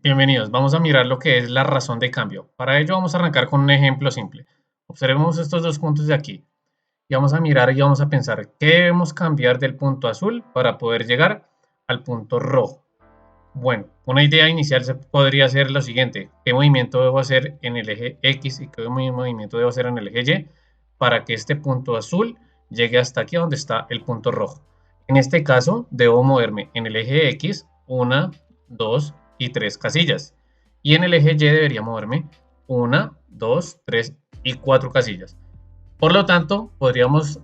Bienvenidos, vamos a mirar lo que es la razón de cambio. Para ello vamos a arrancar con un ejemplo simple. Observemos estos dos puntos de aquí y vamos a mirar y vamos a pensar qué debemos cambiar del punto azul para poder llegar al punto rojo. Bueno, una idea inicial podría ser lo siguiente: ¿qué movimiento debo hacer en el eje X y qué movimiento debo hacer en el eje Y para que este punto azul llegue hasta aquí donde está el punto rojo? En este caso, debo moverme en el eje X 1, 2 y 3 casillas. Y en el eje Y debería moverme 1, 2, 3 y 4 casillas. Por lo tanto, podríamos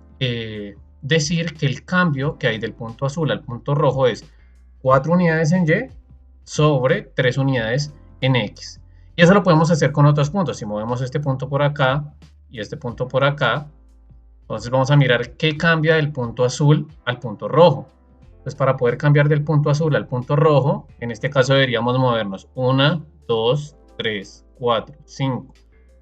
decir que el cambio que hay del punto azul al punto rojo es 4 unidades en Y sobre 3 unidades en X. Y eso lo podemos hacer con otros puntos. Si movemos este punto por acá y este punto por acá, entonces vamos a mirar qué cambia del punto azul al punto rojo. Entonces, para poder cambiar del punto azul al punto rojo, en este caso deberíamos movernos 1, 2, 3, 4, 5,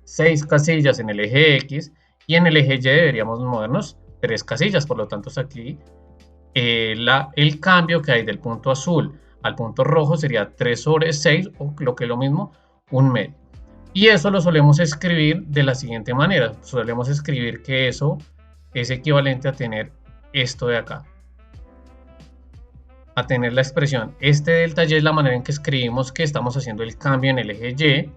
6 casillas en el eje X y en el eje Y deberíamos movernos 3 casillas. Por lo tanto, aquí el cambio que hay del punto azul al punto rojo sería 3 sobre 6, o lo que es lo mismo, un medio. Y eso lo solemos escribir de la siguiente manera. Solemos escribir que eso es equivalente a tener esto de acá. A tener la expresión este delta Y es la manera en que escribimos que estamos haciendo el cambio en el eje Y.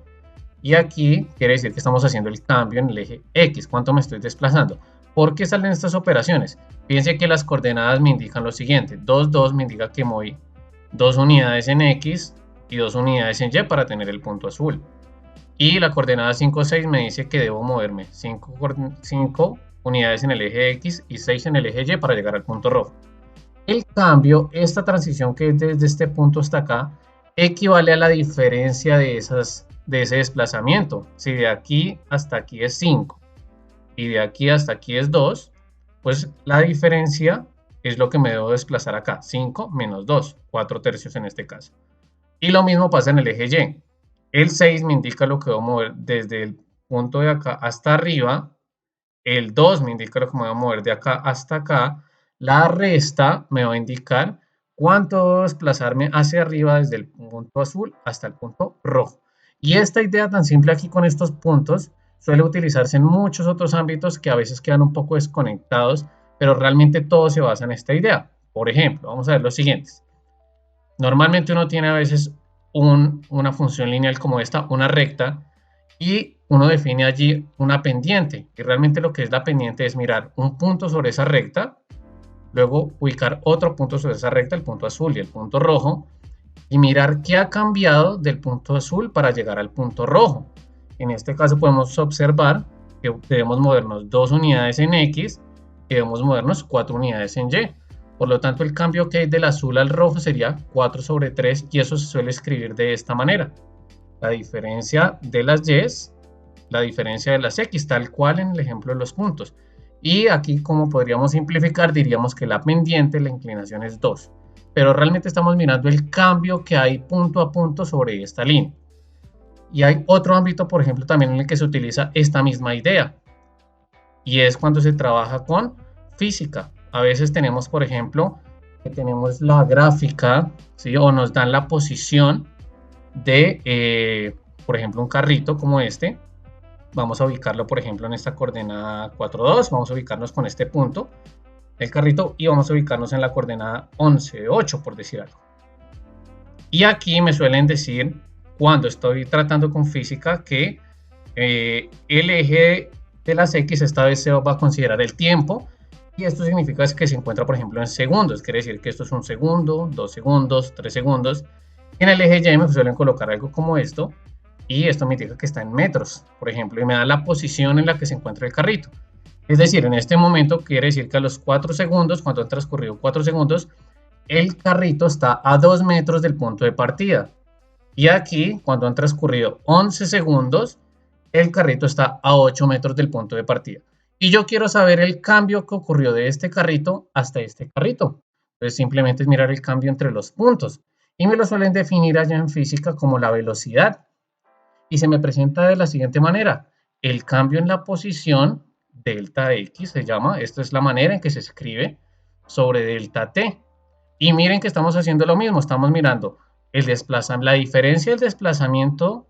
Y aquí quiere decir que estamos haciendo el cambio en el eje X. ¿Cuánto me estoy desplazando? ¿Por qué salen estas operaciones? Fíjense que las coordenadas me indican lo siguiente. 2, 2 me indica que moví 2 unidades en X y 2 unidades en Y para tener el punto azul. Y la coordenada 5, 6 me dice que debo moverme 5 unidades en el eje X y 6 en el eje Y para llegar al punto rojo. El cambio, esta transición que es desde este punto hasta acá, equivale a la diferencia de ese desplazamiento. Si de aquí hasta aquí es 5 y de aquí hasta aquí es 2, pues la diferencia es lo que me debo desplazar acá, 5 menos 2, 4 tercios en este caso. Y lo mismo pasa en el eje Y. El 6 me indica lo que debo mover desde el punto de acá hasta arriba. El 2 me indica lo que me voy a mover de acá hasta acá. La resta me va a indicar cuánto debo desplazarme hacia arriba desde el punto azul hasta el punto rojo. Y esta idea tan simple aquí con estos puntos suele utilizarse en muchos otros ámbitos que a veces quedan un poco desconectados, pero realmente todo se basa en esta idea. Por ejemplo, vamos a ver los siguientes. Normalmente uno tiene a veces una función lineal como esta, una recta, y uno define allí una pendiente. Y realmente lo que es la pendiente es mirar un punto sobre esa recta, luego ubicar otro punto sobre esa recta, el punto azul y el punto rojo, y mirar qué ha cambiado del punto azul para llegar al punto rojo. En este caso podemos observar que debemos movernos 2 unidades en X y debemos movernos 4 unidades en Y. Por lo tanto, el cambio que hay del azul al rojo sería 4 sobre 3 y eso se suele escribir de esta manera. La diferencia de las Y, la diferencia de las X, tal cual en el ejemplo de los puntos. Y aquí, como podríamos simplificar, diríamos que la pendiente, la inclinación es 2. Pero realmente estamos mirando el cambio que hay punto a punto sobre esta línea. Y hay otro ámbito, por ejemplo, también en el que se utiliza esta misma idea. Y es cuando se trabaja con física. A veces tenemos, por ejemplo, que tenemos la gráfica, ¿sí? O nos dan la posición de, por ejemplo, un carrito como este. Vamos a ubicarlo, por ejemplo, en esta coordenada 4, 2. Vamos a ubicarnos con este punto del carrito y vamos a ubicarnos en la coordenada 11, 8, por decir algo. Y aquí me suelen decir, cuando estoy tratando con física, que el eje de las X esta vez se va a considerar el tiempo. Y esto significa que se encuentra, por ejemplo, en segundos. Quiere decir que esto es 1 segundo, 2 segundos, 3 segundos. En el eje Y me suelen colocar algo como esto. Y esto me indica que está en metros, por ejemplo, y me da la posición en la que se encuentra el carrito. Es decir, en este momento quiere decir que a los 4 segundos, cuando han transcurrido 4 segundos, el carrito está a 2 metros del punto de partida. Y aquí, cuando han transcurrido 11 segundos, el carrito está a 8 metros del punto de partida. Y yo quiero saber el cambio que ocurrió de este carrito hasta este carrito. Entonces simplemente es mirar el cambio entre los puntos. Y me lo suelen definir allá en física como la velocidad. Y se me presenta de la siguiente manera. El cambio en la posición, delta X se llama, esta es la manera en que se escribe, sobre delta T. Y miren que estamos haciendo lo mismo, estamos mirando la diferencia del desplazamiento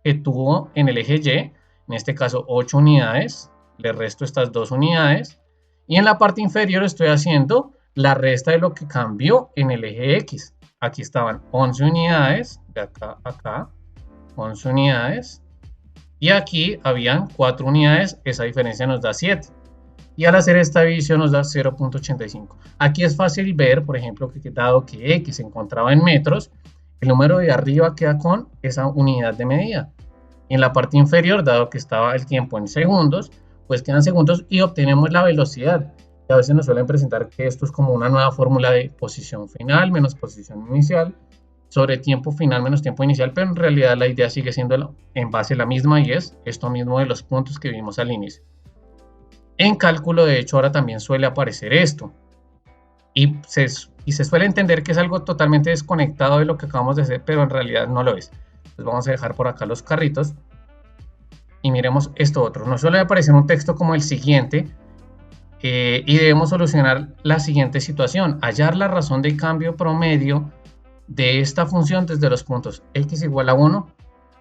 que tuvo en el eje Y, en este caso 8 unidades, le resto estas 2 unidades, y en la parte inferior estoy haciendo la resta de lo que cambió en el eje X. Aquí estaban 11 unidades, de acá a acá, 11 unidades, y aquí habían 4 unidades, esa diferencia nos da 7. Y al hacer esta división nos da 0.85. Aquí es fácil ver, por ejemplo, que dado que X se encontraba en metros, el número de arriba queda con esa unidad de medida. En la parte inferior, dado que estaba el tiempo en segundos, pues quedan segundos y obtenemos la velocidad. Y a veces nos suelen presentar que esto es como una nueva fórmula de posición final menos posición inicial sobre tiempo final menos tiempo inicial, pero en realidad la idea sigue siendo en base a la misma y es esto mismo de los puntos que vimos al inicio. En cálculo, de hecho, ahora también suele aparecer esto. Y se suele entender que es algo totalmente desconectado de lo que acabamos de hacer, pero en realidad no lo es. Entonces vamos a dejar por acá los carritos y miremos esto otro. Nos suele aparecer un texto como el siguiente y debemos solucionar la siguiente situación. Hallar la razón de cambio promedio de esta función desde los puntos x igual a 1,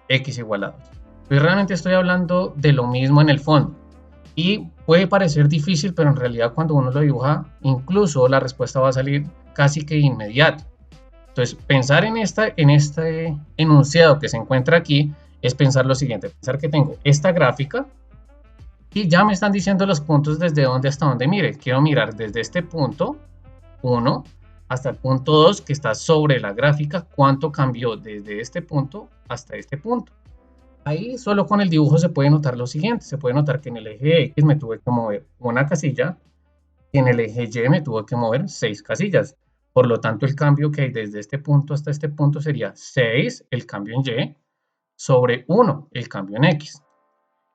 x igual a 2. Pues realmente estoy hablando de lo mismo en el fondo. Y puede parecer difícil, pero en realidad cuando uno lo dibuja, incluso la respuesta va a salir casi que inmediato. Entonces, pensar en este enunciado que se encuentra aquí es pensar lo siguiente, pensar que tengo esta gráfica y ya me están diciendo los puntos desde dónde hasta dónde mire. Quiero mirar desde este punto 1 hasta el punto 2 que está sobre la gráfica, cuánto cambió desde este punto hasta este punto. Ahí solo con el dibujo se puede notar lo siguiente, se puede notar que en el eje X me tuve que mover una casilla y en el eje Y me tuve que mover 6 casillas. Por lo tanto, el cambio que hay desde este punto hasta este punto sería 6, el cambio en Y, sobre 1, el cambio en X.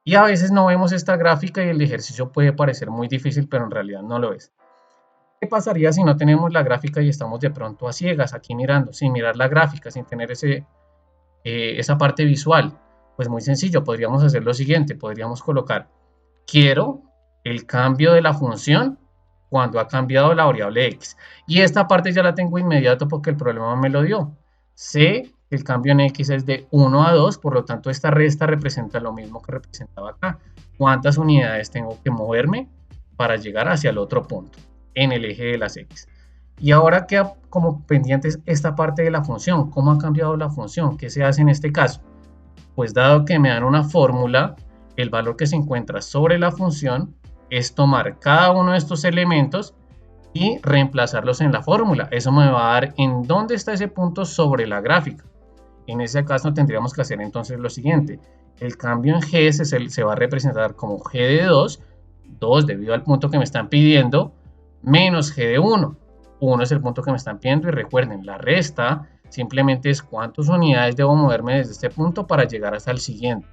Y a veces no vemos esta gráfica y el ejercicio puede parecer muy difícil, pero en realidad no lo es. ¿Qué pasaría si no tenemos la gráfica y estamos de pronto a ciegas aquí mirando, sin mirar la gráfica, sin tener esa parte visual? Pues muy sencillo, podríamos hacer lo siguiente, podríamos colocar, quiero el cambio de la función cuando ha cambiado la variable x. Y esta parte ya la tengo inmediato porque el problema me lo dio. Sé que el cambio en x es de 1 a 2, por lo tanto esta resta representa lo mismo que representaba acá. ¿Cuántas unidades tengo que moverme para llegar hacia el otro punto en el eje de las x? Y ahora queda como pendientes esta parte de la función. ¿Cómo ha cambiado la función? ¿Qué se hace en este caso? Pues dado que me dan una fórmula, el valor que se encuentra sobre la función es tomar cada uno de estos elementos y reemplazarlos en la fórmula. Eso me va a dar en dónde está ese punto sobre la gráfica. En ese caso tendríamos que hacer entonces lo siguiente. El cambio en G se va a representar como G de 2, 2 debido al punto que me están pidiendo, menos G de 1. 1 es el punto que me están pidiendo y recuerden, la resta simplemente es cuántas unidades debo moverme desde este punto para llegar hasta el siguiente.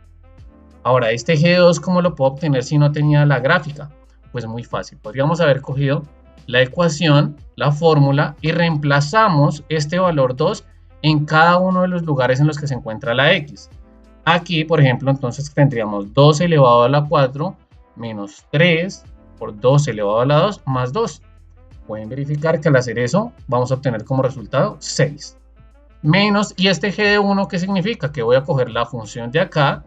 Ahora, este G2, ¿cómo lo puedo obtener si no tenía la gráfica? Pues muy fácil. Podríamos haber cogido la ecuación, la fórmula y reemplazamos este valor 2 en cada uno de los lugares en los que se encuentra la X. Aquí, por ejemplo, entonces tendríamos 2 elevado a la 4 menos 3 por 2 elevado a la 2 más 2. Pueden verificar que al hacer eso vamos a obtener como resultado 6. Menos, y este G de 1, ¿qué significa? Que voy a coger la función de acá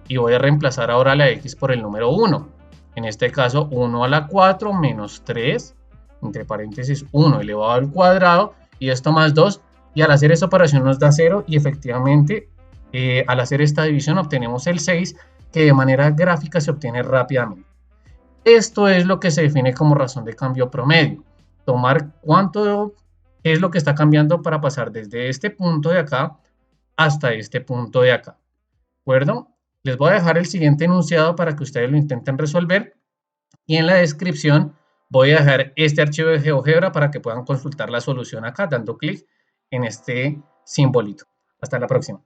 y voy a reemplazar ahora la X por el número 1. En este caso, 1 a la 4 menos 3, entre paréntesis 1 elevado al cuadrado, y esto más 2, y al hacer esta operación nos da 0, y efectivamente, al hacer esta división obtenemos el 6, que de manera gráfica se obtiene rápidamente. Esto es lo que se define como razón de cambio promedio. Tomar cuánto es lo que está cambiando para pasar desde este punto de acá hasta este punto de acá. ¿De acuerdo? Les voy a dejar el siguiente enunciado para que ustedes lo intenten resolver. Y en la descripción voy a dejar este archivo de GeoGebra para que puedan consultar la solución acá, dando clic en este simbolito. Hasta la próxima.